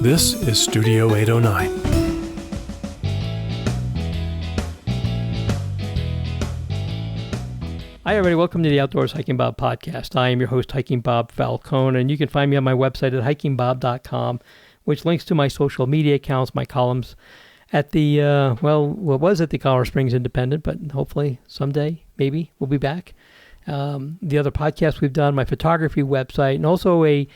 This is Studio 809. Hi, everybody. Welcome to the Outdoors Hiking Bob podcast. I am your host, Hiking Bob Falcone, and you can find me on my website at hikingbob.com, which links to my social media accounts, my columns at the, what was at the Colorado Springs Independent, but hopefully someday, maybe, we'll be back. The other podcasts we've done, my photography website, and also a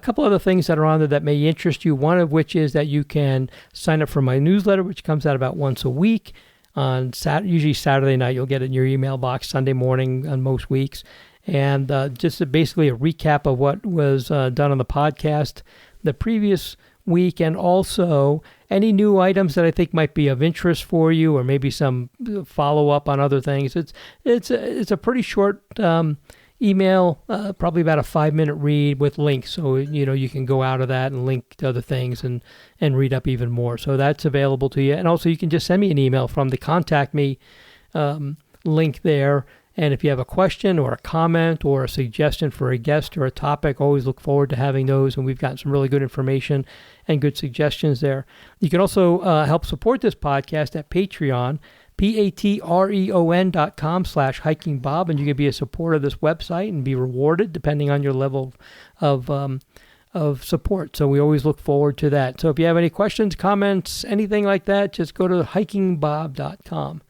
couple other things that are on there that may interest you, one of which is that you can sign up for my newsletter, which comes out about once a week. On usually Saturday night, you'll get it in your email box, Sunday morning on most weeks. And just basically a recap of what was done on the podcast the previous week, and also any new items that I think might be of interest for you, or maybe some follow-up on other things. It's a pretty short email, probably about a 5-minute read with links, so you can go out of that and link to other things and read up even more. So that's available to you. And also you can just send me an email from the contact me link there. And if you have a question or a comment or a suggestion for a guest or a topic, always look forward to having those. And we've gotten some really good information and good suggestions there. You can also help support this podcast at Patreon, patreon.com/hikingbob, and you can be a supporter of this website and be rewarded depending on your level of support. So we always look forward to that. So if you have any questions, comments, anything like that, just go to hikingbob.com.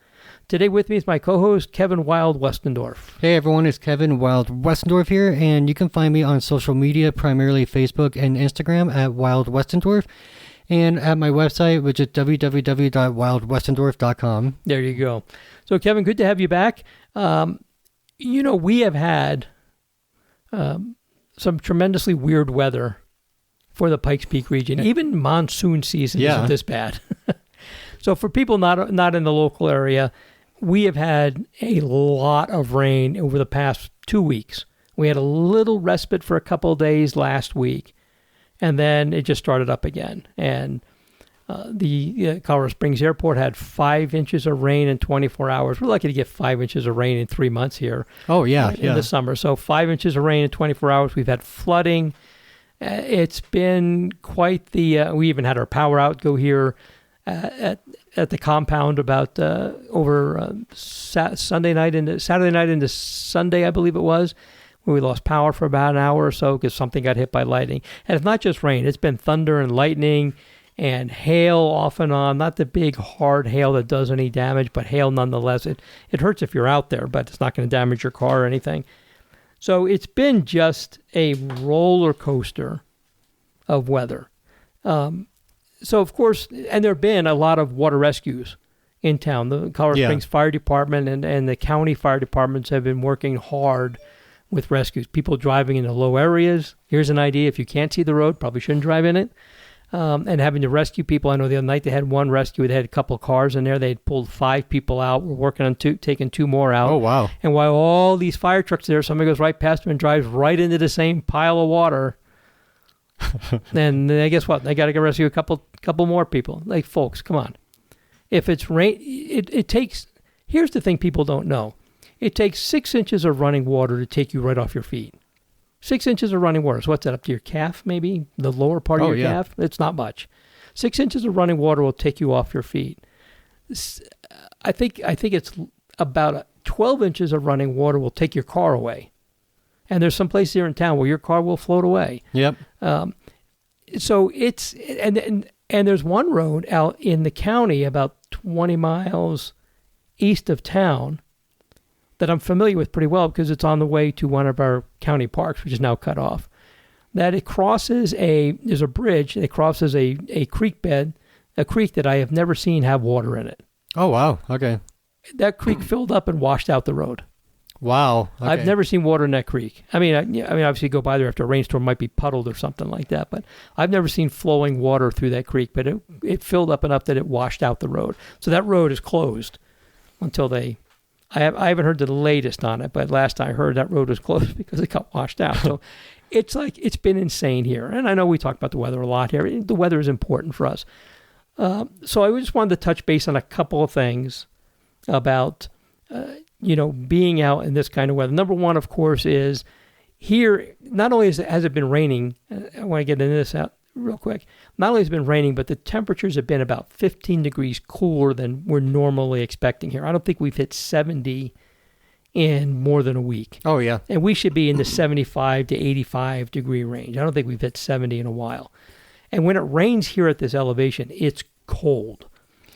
Today with me is my co-host, Kevin Wild Westendorf. Hey everyone, it's Kevin Wild Westendorf here, and you can find me on social media, primarily Facebook and Instagram at Wild Westendorf, and at my website, which is www.wildwestendorf.com. There you go. So Kevin, good to have you back. We have had some tremendously weird weather for the Pikes Peak region. Even monsoon season isn't this bad. So for people not in the local area, we have had a lot of rain over the past 2 weeks. We had a little respite for a couple of days last week, and then it just started up again. And the Colorado Springs Airport had 5 inches of rain in 24 hours. We're lucky to get 5 inches of rain in 3 months here. Oh, yeah. In the summer. So 5 inches of rain in 24 hours. We've had flooding. It's been quite the... we even had our power out go here at the compound about over Saturday night into Sunday, I believe it was, where we lost power for about an hour or so because something got hit by lightning. And it's not just rain. It's been thunder and lightning and hail off and on. Not the big, hard hail that does any damage, but hail nonetheless. It hurts if you're out there, but it's not going to damage your car or anything. So it's been just a roller coaster of weather. So, of course, and there have been a lot of water rescues in town. The Colorado Springs Fire Department and the county fire departments have been working hard with rescues. People driving into low areas. Here's an idea. If you can't see the road, probably shouldn't drive in it. And having to rescue people. I know the other night they had one rescue. They had a couple of cars in there. They had pulled 5 people out. We're working on taking 2 more out. Oh, wow. And while all these fire trucks are there, somebody goes right past them and drives right into the same pile of water. And guess what? They got to rescue a couple more people. Like, folks, come on. If it's rain, it takes. Here's the thing people don't know. It takes 6 inches of running water to take you right off your feet. 6 inches of running water. So what's that, up to your calf? Maybe the lower part of your calf. It's not much. 6 inches of running water will take you off your feet. I think it's about 12 inches of running water will take your car away. And there's some place here in town where your car will float away. Yep. So it's and there's one road out in the county about 20 miles east of town that I'm familiar with pretty well because it's on the way to one of our county parks, which is now cut off. That it crosses there's a bridge that crosses a creek bed, a creek that I have never seen have water in it. Oh, wow. Okay. That creek filled up and washed out the road. Wow. Okay. I've never seen water in that creek. I mean, obviously go by there after a rainstorm, might be puddled or something like that, but I've never seen flowing water through that creek, but it filled up enough that it washed out the road. So that road is closed until I haven't heard the latest on it, but last I heard that road was closed because it got washed out. So it's been insane here. And I know we talk about the weather a lot here. The weather is important for us. So I just wanted to touch base on a couple of things about being out in this kind of weather. Number one, of course, is here, not only has it been raining, I want to get into this out real quick. Not only has it been raining, but the temperatures have been about 15 degrees cooler than we're normally expecting here. I don't think we've hit 70 in more than a week. Oh, yeah. And we should be in the 75 to 85 degree range. I don't think we've hit 70 in a while. And when it rains here at this elevation, it's cold.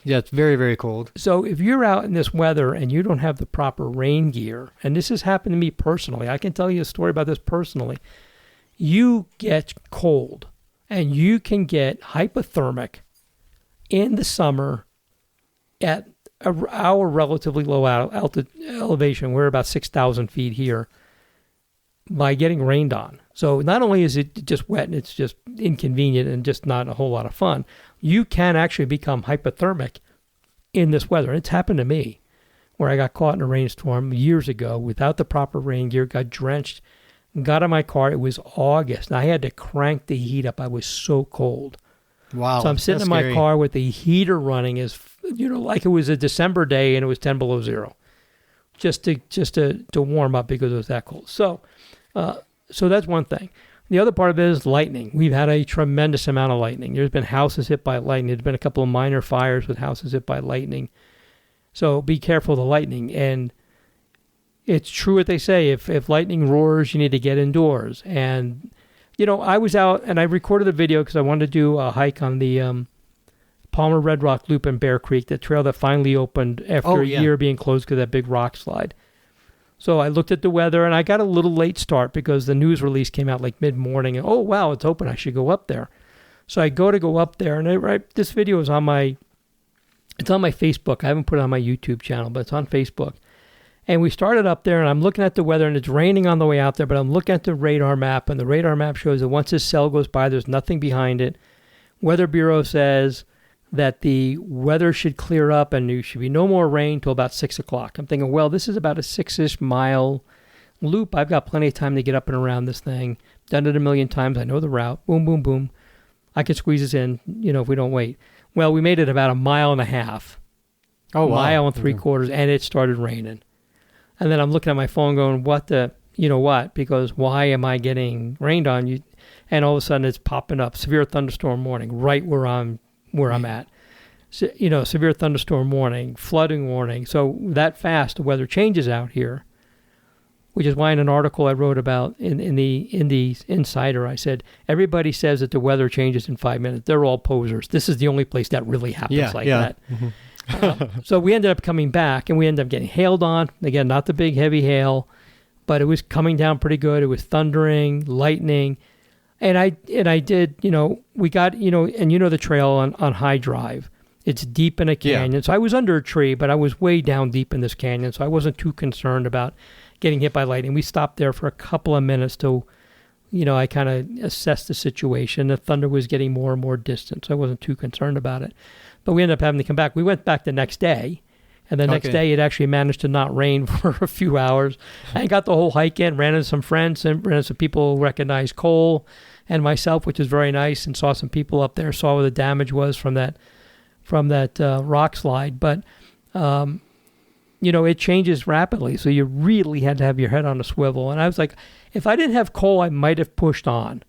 Yeah, it's very, very cold. So if you're out in this weather and you don't have the proper rain gear, and this has happened to me personally, I can tell you a story about this personally. You get cold and you can get hypothermic in the summer at our relatively low elevation. We're about 6,000 feet here by getting rained on. So not only is it just wet and it's just inconvenient and just not a whole lot of fun, you can actually become hypothermic in this weather. It's happened to me where I got caught in a rainstorm years ago without the proper rain gear, got drenched, got in my car. It was August and I had to crank the heat up. I was so cold. Wow. So I'm sitting in my car with the heater running as, like it was a December day and it was 10 below zero just to warm up because it was that cold. So that's one thing. The other part of it is lightning. We've had a tremendous amount of lightning. There's been houses hit by lightning. There's been a couple of minor fires with houses hit by lightning. So be careful of the lightning. And it's true what they say. If lightning roars, you need to get indoors. And, I was out and I recorded a video because I wanted to do a hike on the Palmer Red Rock Loop in Bear Creek, the trail that finally opened after a year being closed because of that big rock slide. So I looked at the weather, and I got a little late start because the news release came out like mid-morning. And, oh, wow, it's open. I should go up there. So I go up there, and this video is on my Facebook. I haven't put it on my YouTube channel, but it's on Facebook. And we started up there, and I'm looking at the weather, and it's raining on the way out there, but I'm looking at the radar map, and the radar map shows that once this cell goes by, there's nothing behind it. Weather Bureau says that the weather should clear up and there should be no more rain till about 6 o'clock. I'm thinking, well, this is about a 6-ish mile loop. I've got plenty of time to get up and around this thing. Done it a million times. I know the route. Boom, boom, boom. I could squeeze this in, if we don't wait. Well, we made it about a mile and a half. Oh, wow. Mile and three quarters, and it started raining. And then I'm looking at my phone going, what the, what? Because why am I getting rained on? And all of a sudden it's popping up. Severe thunderstorm warning right where I'm at. So, severe thunderstorm warning, flooding warning. So that fast the weather changes out here, which is why in an article I wrote about in the Insider, I said, everybody says that the weather changes in 5 minutes. They're all posers. This is the only place that really happens that. Mm-hmm. So we ended up coming back and we ended up getting hailed on. Again, not the big heavy hail, but it was coming down pretty good. It was thundering, lightning. And I did, we got, and the trail on High Drive. It's deep in a canyon. Yeah. So I was under a tree, but I was way down deep in this canyon. So I wasn't too concerned about getting hit by lightning. We stopped there for a couple of minutes to, I kind of assessed the situation. The thunder was getting more and more distant. So I wasn't too concerned about it. But we ended up having to come back. We went back the next day. And the next day, it actually managed to not rain for a few hours. I got the whole hike in, ran into some friends, and ran into some people who recognized Cole and myself, which was very nice, and saw some people up there, saw where the damage was from that rock slide. But, it changes rapidly. So you really had to have your head on a swivel. And I was like, if I didn't have Cole, I might have pushed on.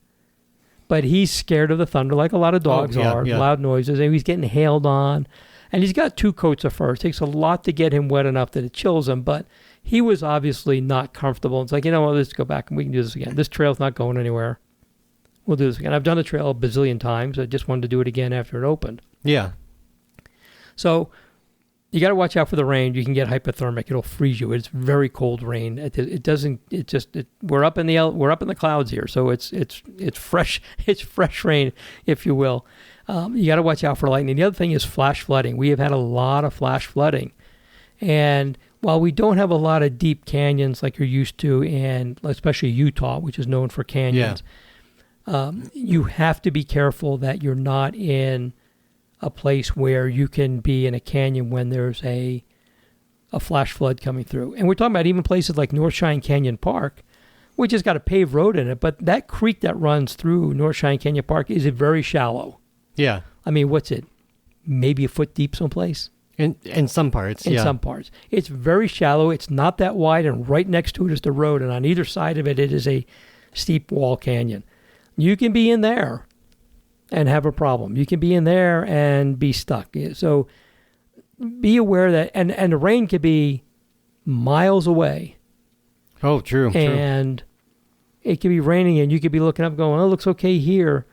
But he's scared of the thunder, like a lot of dogs are, loud noises, and he's getting hailed on. And he's got 2 coats of fur. It takes a lot to get him wet enough that it chills him, but he was obviously not comfortable. It's like, let's go back and we can do this again. This trail's not going anywhere. We'll do this again. I've done the trail a bazillion times. I just wanted to do it again after it opened. Yeah. So you got to watch out for the rain. You can get hypothermic. It'll freeze you. It's very cold rain. We're up in the clouds here. So it's fresh. It's fresh rain, if you will. You got to watch out for lightning. The other thing is flash flooding. We have had a lot of flash flooding. And while we don't have a lot of deep canyons like you're used to in especially Utah, which is known for canyons, you have to be careful that you're not in a place where you can be in a canyon when there's a flash flood coming through. And we're talking about even places like North Cheyenne Canyon Park, which has got a paved road in it, but that creek that runs through North Cheyenne Canyon Park is very shallow. Yeah. I mean, what's it? Maybe a foot deep someplace? In some parts, In some parts. It's very shallow. It's not that wide, and right next to it is the road, and on either side of it, it is a steep wall canyon. You can be in there, and have a problem. You can be in there and be stuck. So be aware that, and the rain could be miles away. Oh, true. And it could be raining and you could be looking up going, oh, it looks okay here.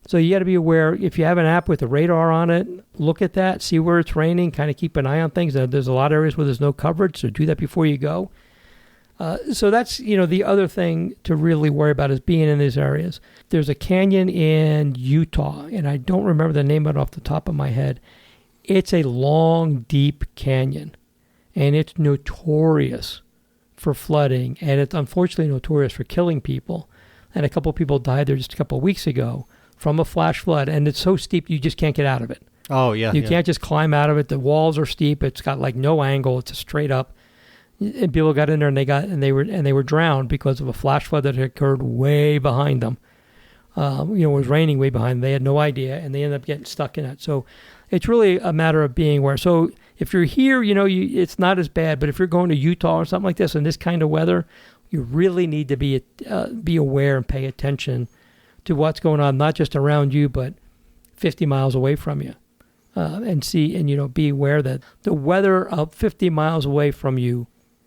So you got to be aware, if you have an app with a radar on it, look at that, see where it's raining, kind of keep an eye on things. There's a lot of areas where there's no coverage, so do that before you go. So that's, the other thing to really worry about is being in these areas. There's a canyon in Utah, and I don't remember the name of it off the top of my head. It's a long, deep canyon, and it's notorious for flooding, and it's unfortunately notorious for killing people. And a couple of people died there just a couple of weeks ago from a flash flood, and it's so steep you just can't get out of it. Oh, yeah. You can't just climb out of it. The walls are steep. It's got like no angle. It's just straight up. And people got in there and they were drowned because of a flash flood that had occurred way behind them. It was raining way behind them. They had no idea, and they ended up getting stuck in it. So it's really a matter of being aware. So if you're here, it's not as bad. But if you're going to Utah or something like this in this kind of weather, you really need to be aware and pay attention to what's going on, not just around you, but 50 miles away from you, and see, and be aware that the weather up 50 miles away from you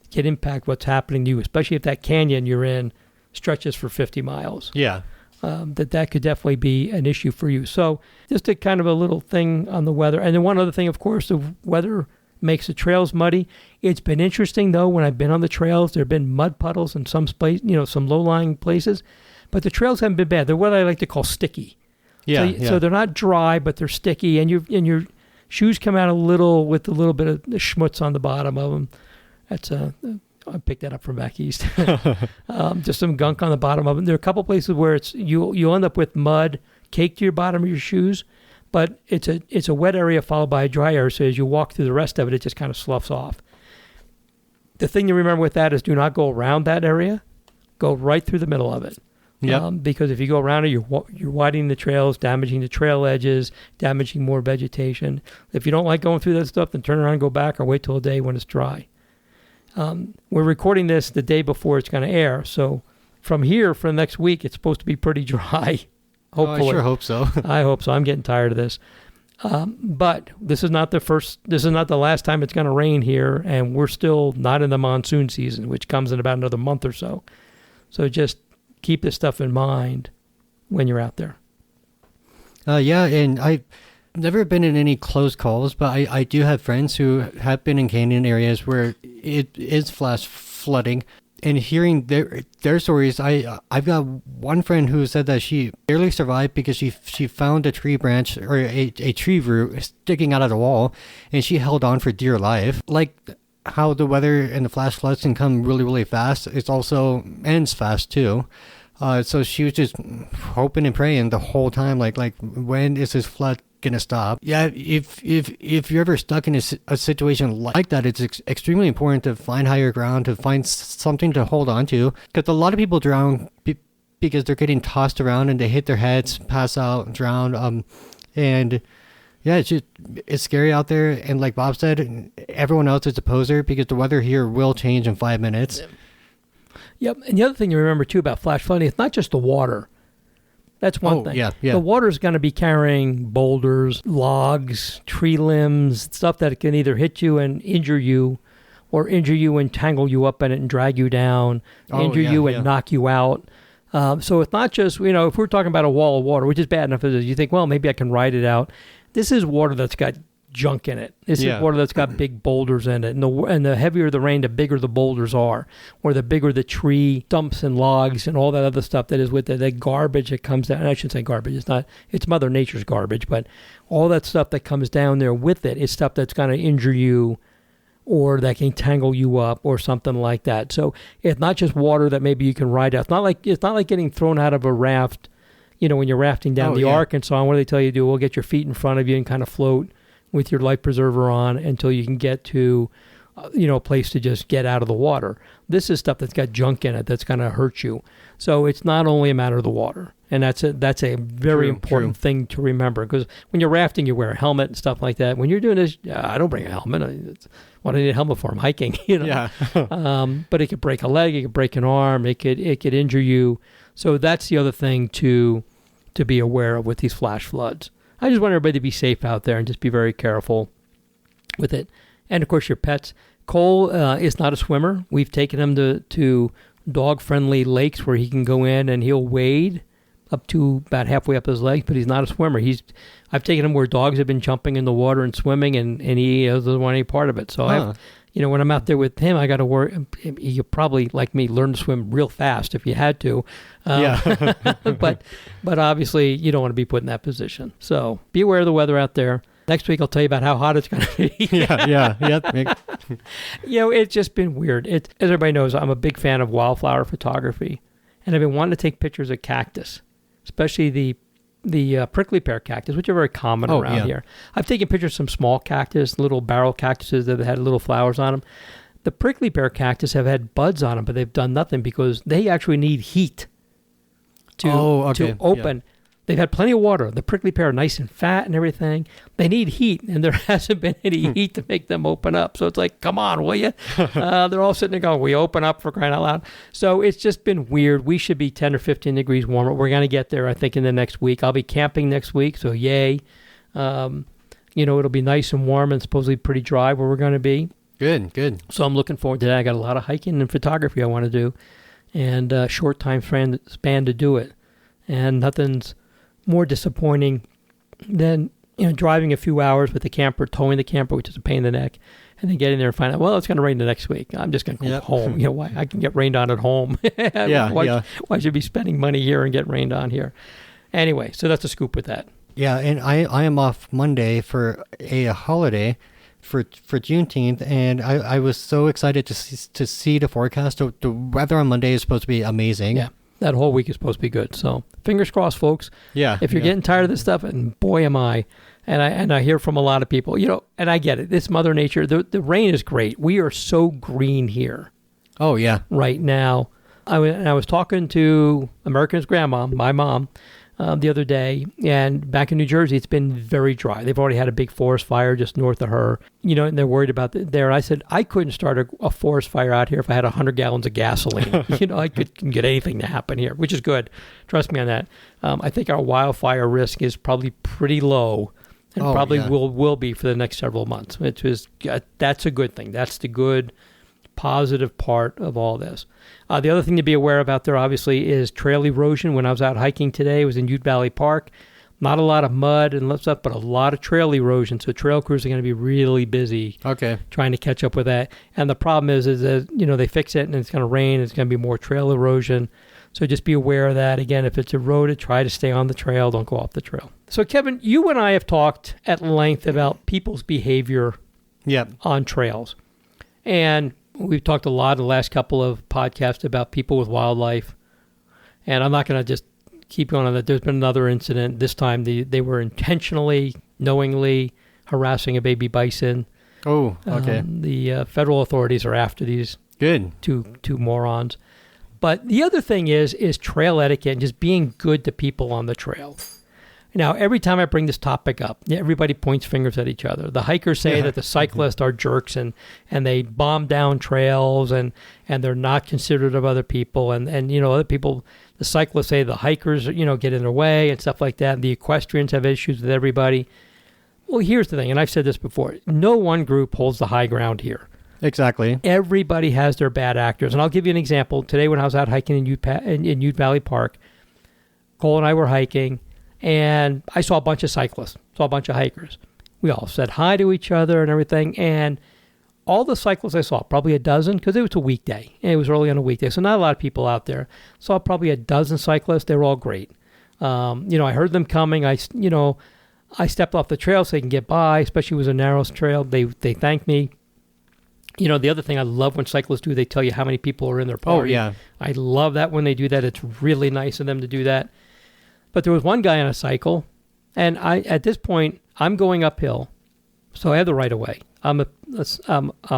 can impact what's happening to you, especially if that canyon you're in stretches for 50 miles. Yeah. That could definitely be an issue for you. So just a kind of a little thing on the weather. And then one other thing, of course, the weather makes the trails muddy. It's been interesting, though, when I've been on the trails, there have been mud puddles in some place, some low-lying places. But the trails haven't been bad. They're what I like to call sticky. Yeah, So they're not dry, but they're sticky, and your shoes come out with a little bit of the schmutz on the bottom of them. That's I picked that up from back east. Just some gunk on the bottom of them. There are a couple places where you'll end up with mud caked to your bottom of your shoes, but it's a wet area followed by a dry area. So as you walk through the rest of it, it just kind of sloughs off. The thing to remember with that is do not go around that area. Go right through the middle of it. Yeah. Because if you go around it, you're widening the trails, damaging the trail edges, damaging more vegetation. If you don't like going through that stuff, then turn around and go back or wait till a day when it's dry. We're recording this the day before it's going to air. So from here for the next week, it's supposed to be pretty dry. Hopefully. I sure hope so. I hope so. I'm getting tired of this. But this is not the last time it's going to rain here. And we're still not in the monsoon season, which comes in about another month or so. So just keep this stuff in mind when you're out there. Yeah, and I've never been in any close calls, but I do have friends who have been in canyon areas where it is flash flooding. And hearing their stories, I've got one friend who said that she barely survived because she found a tree branch or a tree root sticking out of the wall, and she held on for dear life. Like how the weather and the flash floods can come really, really fast, it also ends fast too. So she was just hoping and praying the whole time, like when is this flood gonna stop? Yeah, if you're ever stuck in a situation like that, it's extremely important to find higher ground, to find something to hold on to, because a lot of people drown because they're getting tossed around and they hit their heads, pass out, drown, and yeah, it's scary out there. And like Bob said, everyone else is a poser because the weather here will change in 5 minutes. Yep. And the other thing you remember too about flash flooding, it's not just the water. That's one thing. Yeah. The water's going to be carrying boulders, logs, tree limbs, stuff that can either hit you and injure you, or injure you and tangle you up in it and drag you down, injure you and knock you out. So it's not just, if we're talking about a wall of water, which is bad enough as it is, you think, well, maybe I can ride it out. This is water that's got junk in it. This is water that's got big boulders in it. And the heavier the rain, the bigger the boulders are, or the bigger the tree stumps and logs and all that other stuff that is with it. The garbage that comes down. And I shouldn't say garbage. It's Mother Nature's garbage, but all that stuff that comes down there with it is stuff that's going to injure you, or that can tangle you up or something like that. So it's not just water that maybe you can ride out. It's not like getting thrown out of a raft, when you're rafting down the Arkansas. And what do they tell you to do? Well, get your feet in front of you and kind of float with your life preserver on until you can get to, a place to just get out of the water. This is stuff that's got junk in it that's going to hurt you. So it's not only a matter of the water. And that's a very important thing to remember, because when you're rafting, you wear a helmet and stuff like that. When you're doing this, I don't bring a helmet. What do I need a helmet for? I'm hiking, Yeah. But it could break a leg, it could break an arm, it could injure you. So that's the other thing to to be aware of with these flash floods. I just want everybody to be safe out there and just be very careful with it. And, of course, your pets. Cole is not a swimmer. We've taken him to dog-friendly lakes where he can go in and he'll wade up to about halfway up his legs, but he's not a swimmer. I've taken him where dogs have been jumping in the water and swimming, and he doesn't want any part of it. So when I'm out there with him, I got to worry. You probably, like me, learn to swim real fast if you had to. but obviously you don't want to be put in that position. So be aware of the weather out there. Next week I'll tell you about how hot it's going to be. It's just been weird. As everybody knows, I'm a big fan of wildflower photography, and I've been wanting to take pictures of cactus, especially the prickly pear cactus, which are very common around here. I've taken pictures of some small cactus, little barrel cactuses that had little flowers on them. The prickly pear cactus have had buds on them, but they've done nothing because they actually need heat to open. Yeah. They've had plenty of water. The prickly pear are nice and fat and everything. They need heat, and there hasn't been any heat to make them open up. So it's like, come on, will you? They're all sitting there going, we open up, for crying out loud. So it's just been weird. We should be 10 or 15 degrees warmer. We're going to get there, I think, in the next week. I'll be camping next week, so yay. It'll be nice and warm and supposedly pretty dry where we're going to be. Good. So I'm looking forward to that. I got a lot of hiking and photography I want to do, and a short time span to do it. And nothing's more disappointing than driving a few hours with the camper, towing the camper, which is a pain in the neck, and then getting there and find out, well, it's going to rain the next week. I'm just going to go home. Why I can get rained on at home. Why should I be spending money here and get rained on here? Anyway, so that's a scoop with that. Yeah, and I am off Monday for a holiday for Juneteenth, and I was so excited to see the forecast. The weather on Monday is supposed to be amazing. Yeah. That whole week is supposed to be good. So fingers crossed, folks. Yeah. If you're getting tired of this stuff, and boy am I, and I hear from a lot of people, and I get it. This Mother Nature, the rain is great. We are so green here. Oh yeah. Right now, I was talking to American's grandma, my mom, the other day, and back in New Jersey, it's been very dry. They've already had a big forest fire just north of her, and they're worried about there. I said, I couldn't start a forest fire out here if I had 100 gallons of gasoline. I couldn't get anything to happen here, which is good. Trust me on that. I think our wildfire risk is probably pretty low, and will be for the next several months, which is that's a good thing. That's the good, positive part of all this. The other thing to be aware of out there, obviously, is trail erosion. When I was out hiking today, it was in Ute Valley Park. Not a lot of mud and stuff, but a lot of trail erosion. So trail crews are going to be really busy trying to catch up with that. And the problem is that, they fix it and it's going to rain. It's going to be more trail erosion. So just be aware of that. Again, if it's eroded, try to stay on the trail. Don't go off the trail. So, Kevin, you and I have talked at length about people's behavior on trails. And we've talked a lot in the last couple of podcasts about people with wildlife, and I'm not going to just keep going on that. There's been another incident. This time they were intentionally, knowingly harassing a baby bison. Oh, okay. The federal authorities are after these two morons. But the other thing is trail etiquette and just being good to people on the trail. Now, every time I bring this topic up, everybody points fingers at each other. The hikers say that the cyclists are jerks and they bomb down trails and they're not considerate of other people. And other people, the cyclists say the hikers, get in their way and stuff like that. And the equestrians have issues with everybody. Well, here's the thing, and I've said this before. No one group holds the high ground here. Exactly. Everybody has their bad actors. And I'll give you an example. Today when I was out hiking in Ute Valley Park, Cole and I were hiking, and I saw a bunch of cyclists, saw a bunch of hikers. We all said hi to each other and everything. And all the cyclists I saw, probably a dozen, because it was a weekday. And it was early on a weekday, so not a lot of people out there. Saw probably a dozen cyclists. They were all great. I heard them coming. I stepped off the trail so they can get by, especially if it was a narrow trail. They thanked me. The other thing I love when cyclists do, they tell you how many people are in their party. Oh, yeah. I love that when they do that. It's really nice of them to do that. But there was one guy on a cycle, and at this point, I'm going uphill, so I have the right of way. I'm a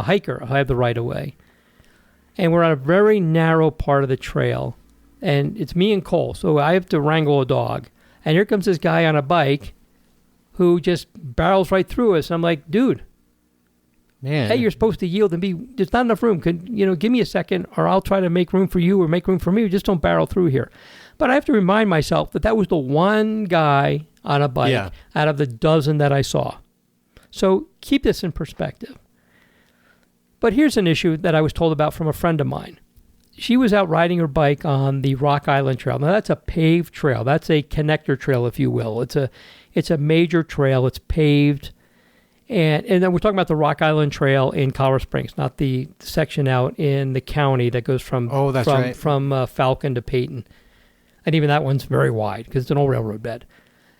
hiker. I have the right of way. And we're on a very narrow part of the trail, and it's me and Cole, so I have to wrangle a dog. And here comes this guy on a bike who just barrels right through us. I'm like, dude, man, hey, you're supposed to yield and there's not enough room. Give me a second, or I'll try to make room for you or make room for me. Just don't barrel through here. But I have to remind myself that that was the one guy on a bike out of the dozen that I saw. So keep this in perspective. But here's an issue that I was told about from a friend of mine. She was out riding her bike on the Rock Island Trail. Now, that's a paved trail. That's a connector trail, if you will. It's a major trail. It's paved. And then we're talking about the Rock Island Trail in Colorado Springs, not the section out in the county that goes from Falcon to Peyton. And even that one's very wide because it's an old railroad bed.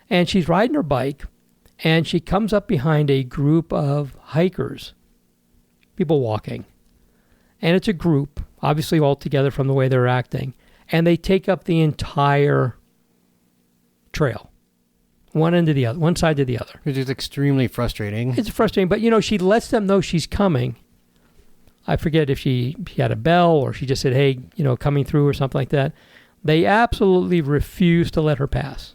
And she's riding her bike, and she comes up behind a group of hikers, people walking. And it's a group, obviously all together from the way they're acting. And they take up the entire trail, one end to the other, one side to the other. Which is extremely frustrating. It's frustrating, but, she lets them know she's coming. I forget if she had a bell or she just said, hey, coming through or something like that. They absolutely refused to let her pass.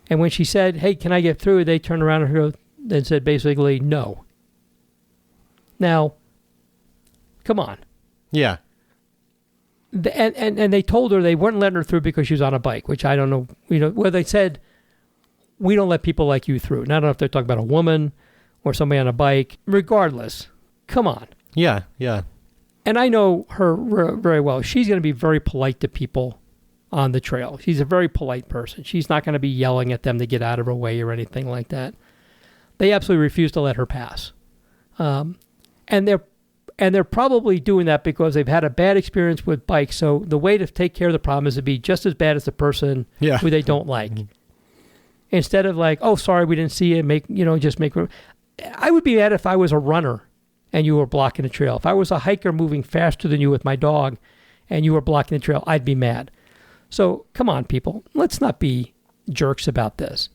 And when she said, hey, can I get through? They turned around and said basically no. Now, come on. Yeah. And they told her they weren't letting her through because she was on a bike, which I don't know. Where they said, we don't let people like you through. And I don't know if they're talking about a woman or somebody on a bike. Regardless, come on. Yeah. And I know her very well. She's going to be very polite to people on the trail. She's a very polite person. She's not going to be yelling at them to get out of her way or anything like that. They absolutely refuse to let her pass. And they're probably doing that because they've had a bad experience with bikes. So the way to take care of the problem is to be just as bad as the person who they don't like. Instead of like, oh, sorry, we didn't see it. Just make room. I would be mad if I was a runner and you were blocking the trail. If I was a hiker moving faster than you with my dog and you were blocking the trail, I'd be mad. So come on, people. Let's not be jerks about this.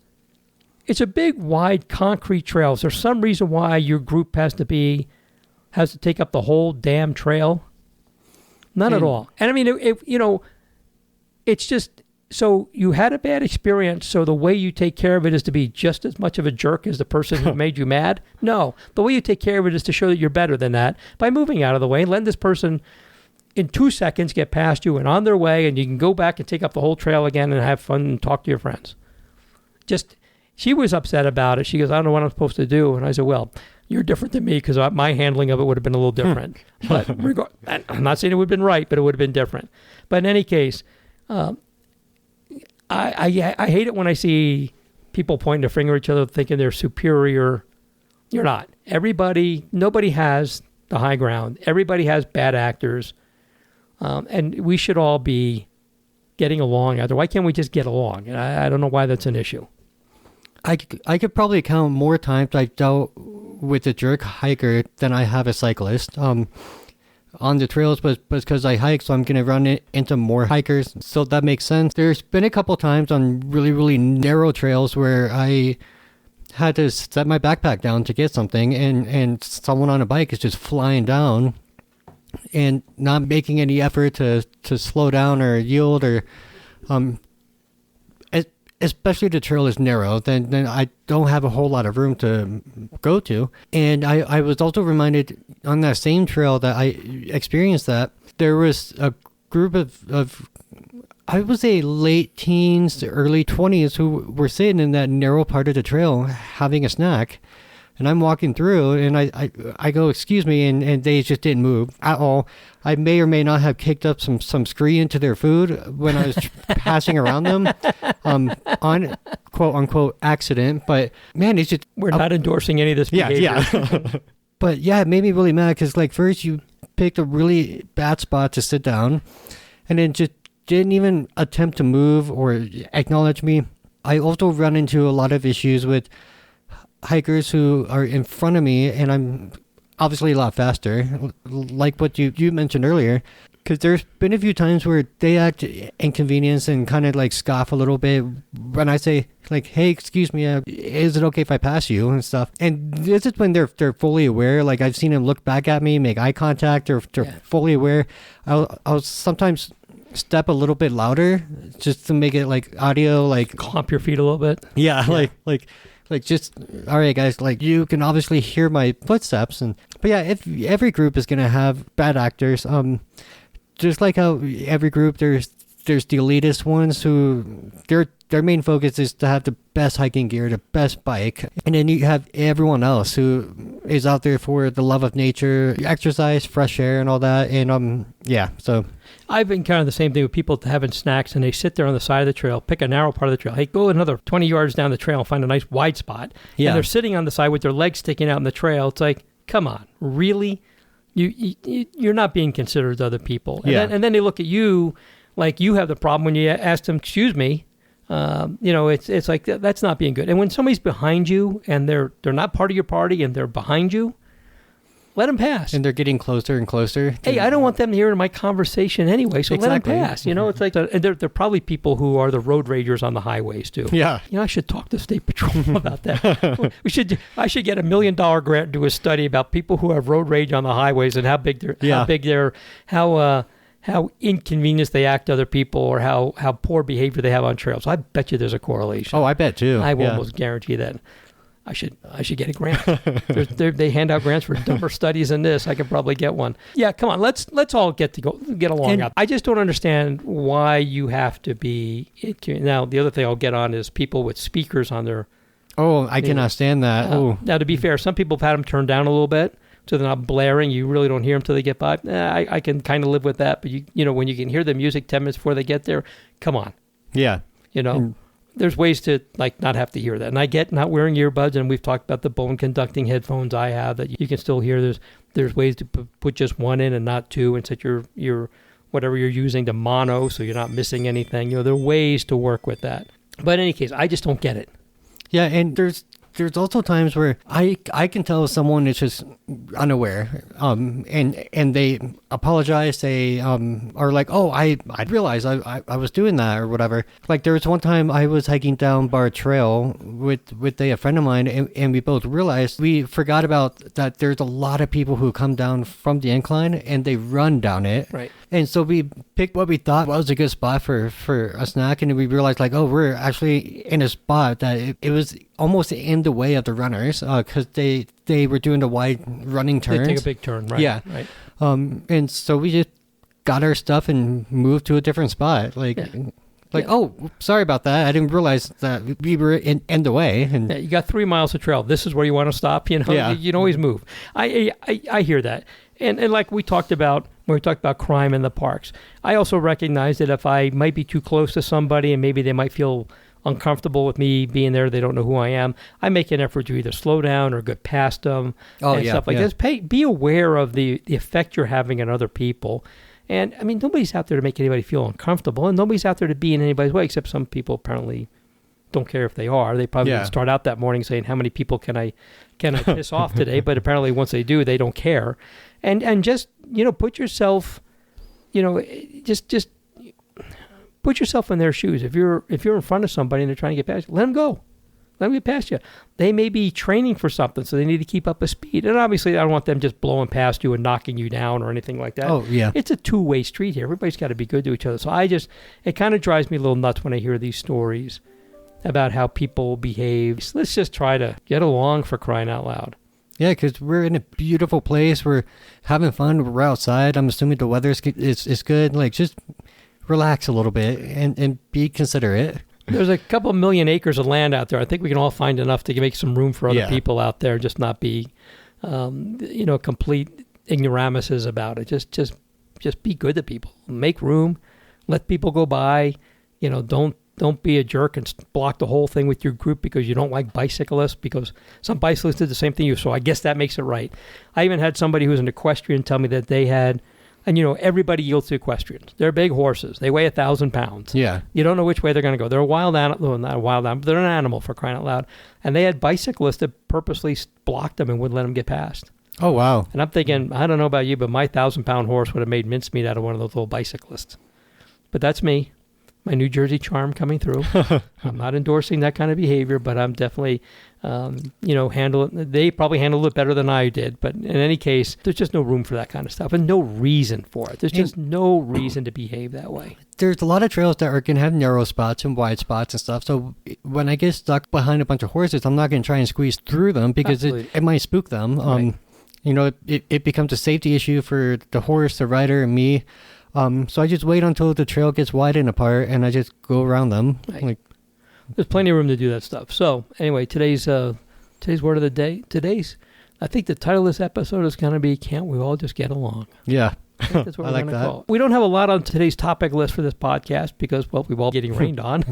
It's a big, wide, concrete trail. Is there some reason why your group has to take up the whole damn trail? None at all. And I mean, it's just, so you had a bad experience, so the way you take care of it is to be just as much of a jerk as the person who made you mad? No. The way you take care of it is to show that you're better than that by moving out of the way and letting this person in 2 seconds get past you and on their way, and you can go back and take up the whole trail again and have fun and talk to your friends. She was upset about it. She goes, I don't know what I'm supposed to do. And I said, well, you're different than me because my handling of it would have been a little different. But I'm not saying it would have been right, but it would have been different. But in any case, I hate it when I see people pointing a finger at each other thinking they're superior. You're not. Nobody has the high ground. Everybody has bad actors. And we should all be getting along. Why can't we just get along? And I don't know why that's an issue. I could probably count more times I've dealt with a jerk hiker than I have a cyclist. On the trails, but because I hike, so I'm going to run into more hikers. So that makes sense. There's been a couple times on really, really narrow trails where I had to set my backpack down to get something, and someone on a bike is just flying down and not making any effort to slow down or yield, or especially if the trail is narrow, then I don't have a whole lot of room to go to. And I was also reminded on that same trail that I experienced that there was a group of I would say late teens to early 20s who were sitting in that narrow part of the trail having a snack. And I'm walking through, and I go, excuse me, and they just didn't move at all. I may or may not have kicked up some scree into their food when I was passing around them on quote-unquote accident. But, man, it's just... We're not endorsing any of this behavior. Yeah. But, yeah, it made me really mad because, like, first you picked a really bad spot to sit down, and then just didn't even attempt to move or acknowledge me. I also run into a lot of issues with hikers who are in front of me, and I'm obviously a lot faster, like what you mentioned earlier, because there's been a few times where they act inconvenienced and kind of like scoff a little bit when I say like, hey, excuse me, is it okay if I pass you and stuff? And this is when they're fully aware. Like, I've seen them look back at me, make eye contact, or they're fully aware. I'll sometimes step a little bit louder just to make it like audio, like clomp your feet a little bit. Yeah. Like just, all right, guys, like you can obviously hear my footsteps. But yeah, if every group is going to have bad actors, just like how every group, there's there's the elitist ones who their main focus is to have the best hiking gear, the best bike. And then you have everyone else who is out there for the love of nature, exercise, fresh air and all that. And so I've been kind of the same thing with people having snacks, and they sit there on the side of the trail, pick a narrow part of the trail. Hey, go another 20 yards down the trail and find a nice wide spot. Yeah. And they're sitting on the side with their legs sticking out in the trail. It's like, come on, really? You're not being considerate to other people. And then they look at you like you have the problem when you ask them, excuse me. It's like that's not being good. And when somebody's behind you and they're not part of your party and they're behind you, let them pass. And they're getting closer and closer. Hey, I don't want them hearing my conversation anyway, so let them pass. It's like they're probably people who are the road ragers on the highways too. Yeah. I should talk to State Patrol about that. I should get $1 million grant and do a study about people who have road rage on the highways and how inconvenienced they act to other people, or how poor behavior they have on trails. I bet you there's a correlation. Oh, I bet too. I will almost guarantee that. I should get a grant. They hand out grants for dumber studies than this. I could probably get one. Yeah, come on. Let's all get along out. I just don't understand why you have to be. Now, the other thing I'll get on is people with speakers on their. Oh, I cannot stand that. Now, to be fair, some people have had them turned down a little bit, so they're not blaring. You really don't hear them till they get by. I can kind of live with that. But when you can hear the music 10 minutes before they get there, come on. Yeah. There's ways to not have to hear that. And I get not wearing earbuds, and we've talked about the bone conducting headphones I have that you can still hear. There's ways to put just one in and not two, and set your whatever you're using to mono so you're not missing anything. There are ways to work with that. But in any case, I just don't get it. Yeah, and there's also times where I can tell someone is just unaware, and they apologize. They are like, oh, I realized I was doing that or whatever. Like there was one time I was hiking down Bar Trail with a friend of mine, and we both realized we forgot about that. There's a lot of people who come down from the incline and they run down it. Right. And so we picked what we thought was a good spot for a snack, and we realized like, oh, we're actually in a spot that it was almost in the way of the runners because they were doing the wide running turns. They take a big turn, right? Yeah. Right. And so we just got our stuff and moved to a different spot. Oh, sorry about that. I didn't realize that we were in the way. And you got 3 miles of trail. This is where you want to stop. You can always move. I hear that. And like we talked about when we talked about crime in the parks, I also recognize that if I might be too close to somebody and maybe they might feel uncomfortable with me being there, they don't know who I am, I make an effort to either slow down or get past them stuff like this. Be aware of the effect you're having on other people. And I mean, nobody's out there to make anybody feel uncomfortable, and nobody's out there to be in anybody's way, except some people apparently don't care if they are. They probably would start out that morning saying, how many people can I piss off today? But apparently once they do, they don't care. And just, put yourself, just put yourself in their shoes. If you're in front of somebody and they're trying to get past you, let them go. Let them get past you. They may be training for something, so they need to keep up a speed. And obviously, I don't want them just blowing past you and knocking you down or anything like that. Oh, yeah. It's a two-way street here. Everybody's got to be good to each other. So it kind of drives me a little nuts when I hear these stories about how people behave. So let's just try to get along, for crying out loud. Yeah, because we're in a beautiful place. We're having fun. We're outside. I'm assuming the weather is good. Like, just relax a little bit and be considerate. There's a couple million acres of land out there. I think we can all find enough to make some room for other people out there. Just not be, complete ignoramuses about it. Just be good to people. Make room. Let people go by. Don't be a jerk and block the whole thing with your group because you don't like bicyclists, because some bicyclists did the same thing you. So I guess that makes it right. I even had somebody who was an equestrian tell me that they had, and everybody yields to equestrians. They're big horses. They weigh 1,000 pounds. Yeah. You don't know which way they're going to go. They're a wild animal. Well, not a wild animal, but they're an animal, for crying out loud. And they had bicyclists that purposely blocked them and wouldn't let them get past. Oh, wow. And I'm thinking, I don't know about you, but my 1,000-pound horse would have made mincemeat out of one of those little bicyclists. But that's me. My New Jersey charm coming through. I'm not endorsing that kind of behavior, but I'm definitely, handle it. They probably handled it better than I did. But in any case, there's just no room for that kind of stuff and no reason for it. There's just no reason to behave that way. There's a lot of trails that are going to have narrow spots and wide spots and stuff. So when I get stuck behind a bunch of horses, I'm not going to try and squeeze through them because it might spook them. Right. It becomes a safety issue for the horse, the rider, and me. So I just wait until the trail gets widened apart, and I just go around them. Right. Like, there's plenty of room to do that stuff. So anyway, today's word of the day. I think the title of this episode is going to be "Can't We All Just Get Along?" Yeah. I think that's what I we're like going to that. call it. We don't have a lot on today's topic list for this podcast because, well, we've all getting rained on.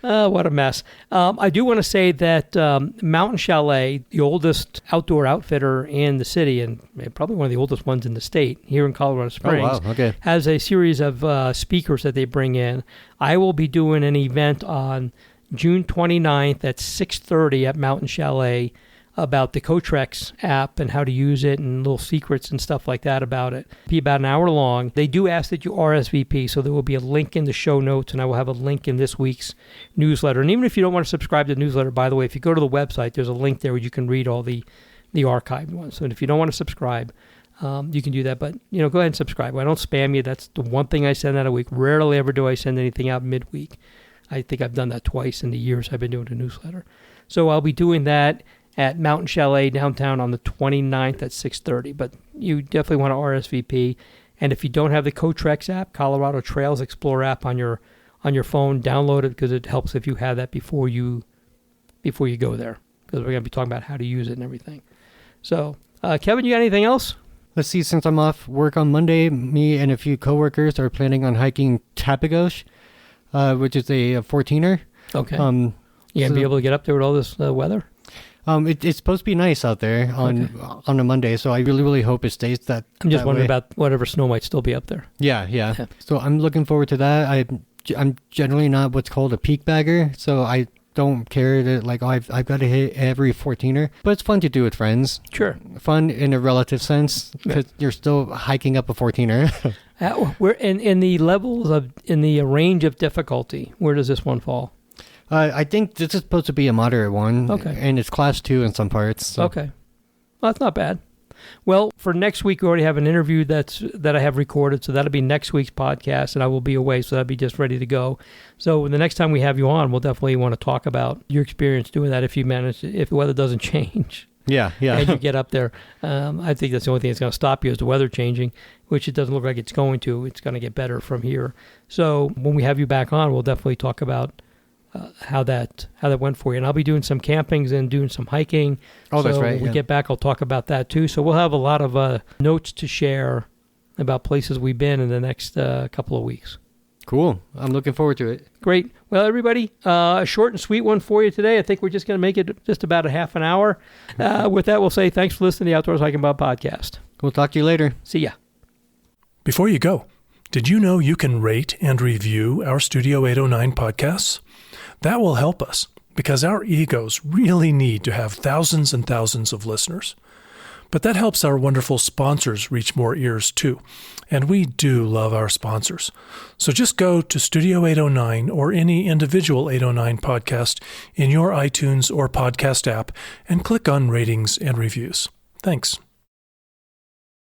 What a mess. I do want to say that Mountain Chalet, the oldest outdoor outfitter in the city, and probably one of the oldest ones in the state here in Colorado Springs, Okay. has a series of speakers that they bring in. I will be doing an event on June 29th at 6:30 at Mountain Chalet about the Cotrex app and how to use it and little secrets and stuff like that about it. It'll be about an hour long. They do ask that you RSVP, so there will be a link in the show notes, and I will have a link in this week's newsletter. And even if you don't want to subscribe to the newsletter, by the way, if you go to the website, there's a link there where you can read all the archived ones. So if you don't want to subscribe, you can do that. But, go ahead and subscribe. I don't spam you. That's the one thing I send out a week. Rarely ever do I send anything out midweek. I think I've done that twice in the years I've been doing a newsletter. So I'll be doing that at Mountain Chalet downtown on the 29th at 6:30. But you definitely want to RSVP. And if you don't have the Cotrex app, Colorado Trails Explorer app on your phone, download it because it helps if you have that before you go there. Because we're going to be talking about how to use it and everything. So, Kevin, you got anything else? Let's see, since I'm off work on Monday, me and a few coworkers are planning on hiking Tapagosh, which is a 14er. Okay. You going to be able to get up there with all this weather? It's supposed to be nice out there on a Monday, so I really, really hope it stays that. I'm just wondering way. about whatever snow might still be up there. Yeah. So I'm looking forward to that. I'm generally not what's called a peak bagger, so I don't care that I've got to hit every 14er, but it's fun to do with friends. Sure. Fun in a relative sense because you're still hiking up a 14er. Where in the levels in the range of difficulty, where does this one fall? I think this is supposed to be a moderate one. Okay. And it's class 2 in some parts. So. Okay. Well, that's not bad. Well, for next week, we already have an interview that I have recorded, so that'll be next week's podcast, and I will be away, so that'll be just ready to go. So the next time we have you on, we'll definitely want to talk about your experience doing that if the weather doesn't change. Yeah. And you get up there. I think that's the only thing that's going to stop you is the weather changing, which it doesn't look like it's going to. It's going to get better from here. So when we have you back on, we'll definitely talk about how that went for you. And I'll be doing some campings and doing some hiking. Oh, that's right. When we get back, I'll talk about that too. So we'll have a lot of notes to share about places we've been in the next couple of weeks. Cool. I'm looking forward to it. Great. Well, everybody, a short and sweet one for you today. I think we're just going to make it just about a half an hour. With that, we'll say thanks for listening to the Outdoors Hiking Bob podcast. We'll talk to you later. See ya. Before you go, did you know you can rate and review our Studio 809 podcasts? That will help us because our egos really need to have thousands and thousands of listeners. But that helps our wonderful sponsors reach more ears too. And we do love our sponsors. So just go to Studio 809 or any individual 809 podcast in your iTunes or podcast app and click on ratings and reviews. Thanks.